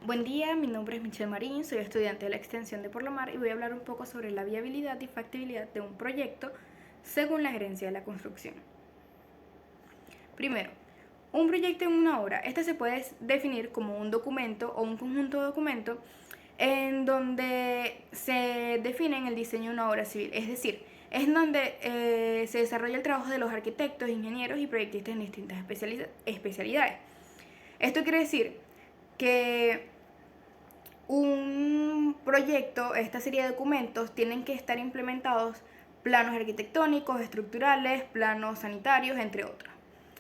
Buen día, mi nombre es Michelle Marín, soy estudiante de la extensión de Por la Mar y voy a hablar un poco sobre la viabilidad y factibilidad de un proyecto según la gerencia de la construcción. Primero, un proyecto en una obra. Este se puede definir como un documento o un conjunto de documentos en donde se define el diseño de una obra civil, es decir, es donde se desarrolla el trabajo de los arquitectos, ingenieros y proyectistas en distintas especialidades. Esto quiere decir que un proyecto, esta serie de documentos, tienen que estar implementados planos arquitectónicos, estructurales, planos sanitarios, entre otros.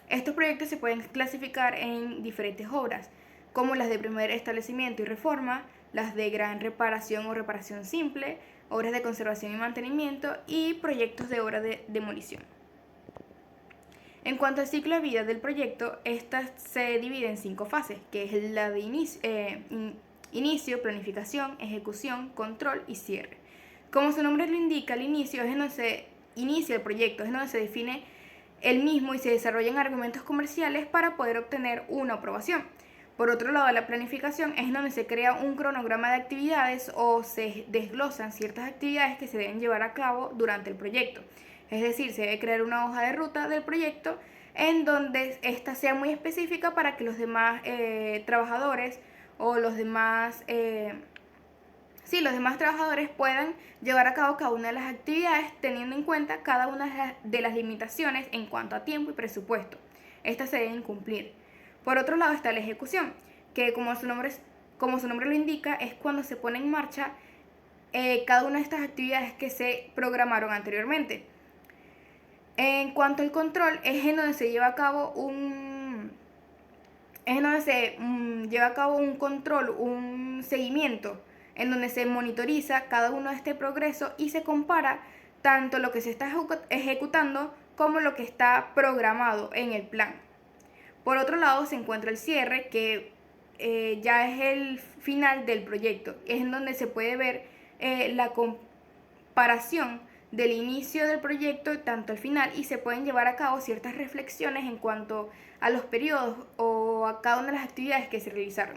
Estos proyectos se pueden clasificar en diferentes obras, como las de primer establecimiento y reforma, las de gran reparación o reparación simple, obras de conservación y mantenimiento y proyectos de obra de demolición. En cuanto al ciclo de vida del proyecto, esta se divide en 5 fases, que es la de inicio, planificación, ejecución, control y cierre. Como su nombre lo indica, el inicio es en donde se inicia el proyecto, es en donde se define el mismo y se desarrollan argumentos comerciales para poder obtener una aprobación. Por otro lado, la planificación es en donde se crea un cronograma de actividades o se desglosan ciertas actividades que se deben llevar a cabo durante el proyecto. Es decir, se debe crear una hoja de ruta del proyecto en donde ésta sea muy específica para que los demás trabajadores o los demás trabajadores puedan llevar a cabo cada una de las actividades teniendo en cuenta cada una de las limitaciones en cuanto a tiempo y presupuesto. Estas se deben cumplir. Por otro lado está la ejecución, que como su nombre lo indica, es cuando se pone en marcha cada una de estas actividades que se programaron anteriormente. En cuanto al control, es en donde se lleva a cabo un control, un seguimiento, en donde se monitoriza cada uno de este progreso y se compara tanto lo que se está ejecutando como lo que está programado en el plan. Por otro lado se encuentra el cierre, que ya es el final del proyecto, es en donde se puede ver la comparación del inicio del proyecto tanto al final y se pueden llevar a cabo ciertas reflexiones en cuanto a los periodos o a cada una de las actividades que se realizaron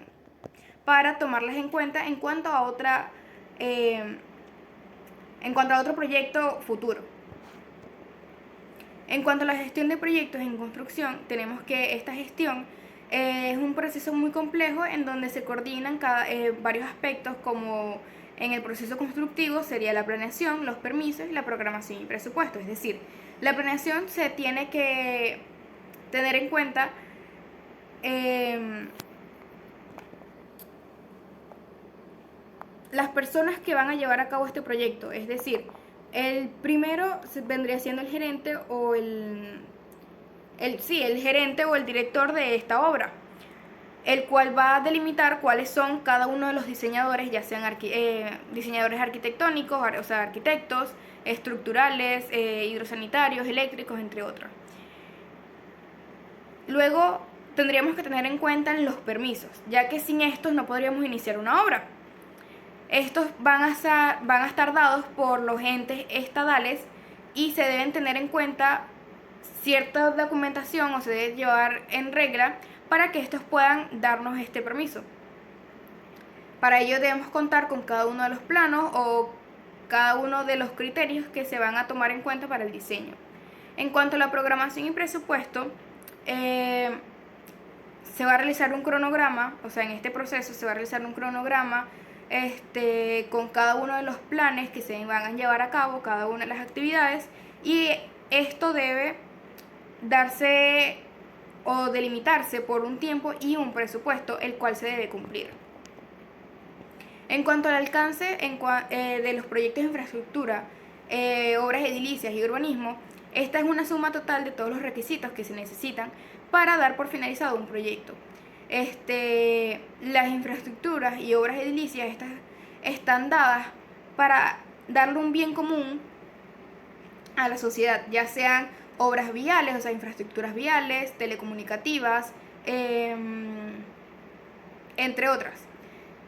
para tomarlas en cuenta en cuanto a otro proyecto futuro. En cuanto a la gestión de proyectos en construcción, tenemos que esta gestión es un proceso muy complejo en donde se coordinan varios aspectos, como en el proceso constructivo sería la planeación, los permisos y la programación y presupuesto. Es decir, la planeación se tiene que tener en cuenta las personas que van a llevar a cabo este proyecto. Es decir, el primero vendría siendo el gerente o el gerente o el director de esta obra, el cual va a delimitar cuáles son cada uno de los diseñadores, ya sean diseñadores arquitectónicos, o sea, arquitectos, estructurales, hidrosanitarios, eléctricos, entre otros. Luego tendríamos que tener en cuenta los permisos, ya que sin estos no podríamos iniciar una obra. Estos van a estar dados por los entes estadales y se deben tener en cuenta cierta documentación o se debe llevar en regla para que estos puedan darnos este permiso. Para ello debemos contar con cada uno de los planos o cada uno de los criterios que se van a tomar en cuenta para el diseño. En cuanto a la programación y presupuesto, se va a realizar un cronograma, o sea, en este proceso se va a realizar un cronograma con cada uno de los planes que se van a llevar a cabo, cada una de las actividades, y esto debe darse o delimitarse por un tiempo y un presupuesto el cual se debe cumplir. En cuanto al alcance de los proyectos de infraestructura, obras edilicias y urbanismo, esta es una suma total de todos los requisitos que se necesitan para dar por finalizado un proyecto. Las infraestructuras y obras edilicias están dadas para darle un bien común a la sociedad, ya sean obras viales, o sea, infraestructuras viales, telecomunicativas, entre otras.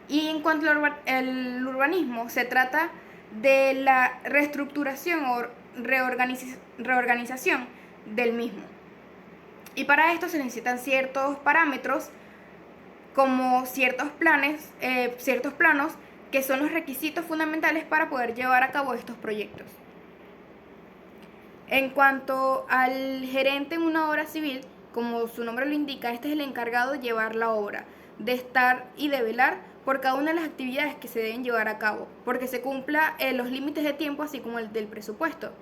Y en cuanto al urbanismo, se trata de la reestructuración o reorganización del mismo. Y para esto se necesitan ciertos parámetros como ciertos planos que son los requisitos fundamentales para poder llevar a cabo estos proyectos. En cuanto al gerente en una obra civil, como su nombre lo indica, este es el encargado de llevar la obra, de estar y de velar por cada una de las actividades que se deben llevar a cabo, porque se cumpla los límites de tiempo, así como el del presupuesto.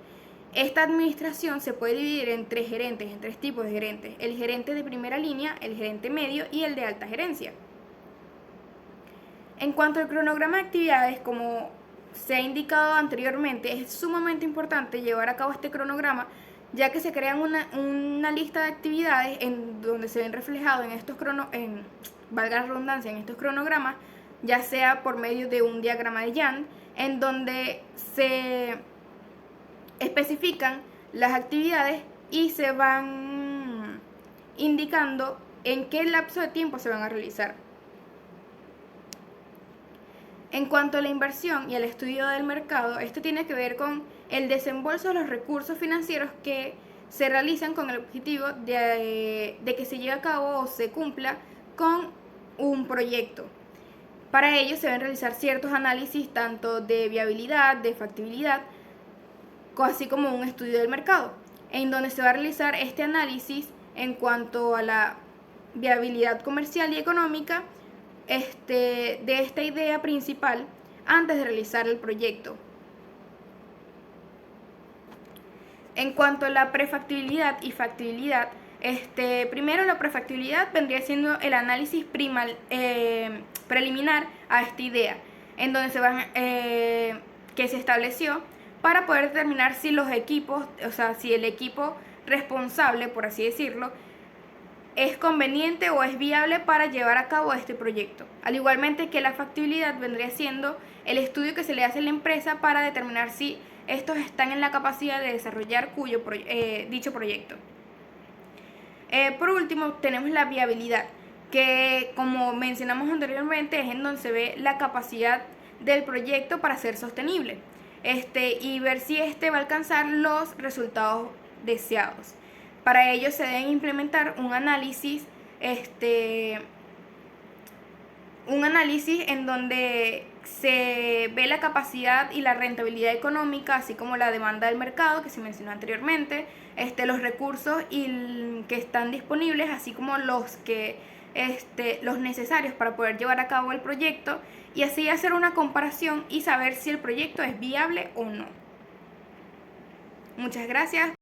Esta administración se puede dividir en tres gerentes, en tres tipos de gerentes: el gerente de primera línea, el gerente medio y el de alta gerencia. En cuanto al cronograma de actividades, como se ha indicado anteriormente, es sumamente importante llevar a cabo este cronograma, ya que se crean una lista de actividades en donde se ven reflejados valga la redundancia, en estos cronogramas, ya sea por medio de un diagrama de Gantt, en donde se especifican las actividades y se van indicando en qué lapso de tiempo se van a realizar. En cuanto a la inversión y al estudio del mercado, esto tiene que ver con el desembolso de los recursos financieros que se realizan con el objetivo de que se lleve a cabo o se cumpla con un proyecto. Para ello se deben realizar ciertos análisis tanto de viabilidad, de factibilidad, así como un estudio del mercado, en donde se va a realizar este análisis en cuanto a la viabilidad comercial y económica de esta idea principal antes de realizar el proyecto. En cuanto a la prefactibilidad y factibilidad, primero la prefactibilidad vendría siendo el análisis preliminar a esta idea, en donde que se estableció para poder determinar si los equipos, o sea, si el equipo responsable, por así decirlo, es conveniente o es viable para llevar a cabo este proyecto. Al igualmente que la factibilidad vendría siendo el estudio que se le hace a la empresa para determinar si estos están en la capacidad de desarrollar dicho proyecto. Por último, tenemos la viabilidad, que como mencionamos anteriormente es en donde se ve la capacidad del proyecto para ser sostenible y ver si va a alcanzar los resultados deseados. Para ello se deben implementar un análisis en donde se ve la capacidad y la rentabilidad económica, así como la demanda del mercado que se mencionó anteriormente, los recursos que están disponibles, así como los necesarios para poder llevar a cabo el proyecto, y así hacer una comparación y saber si el proyecto es viable o no. Muchas gracias.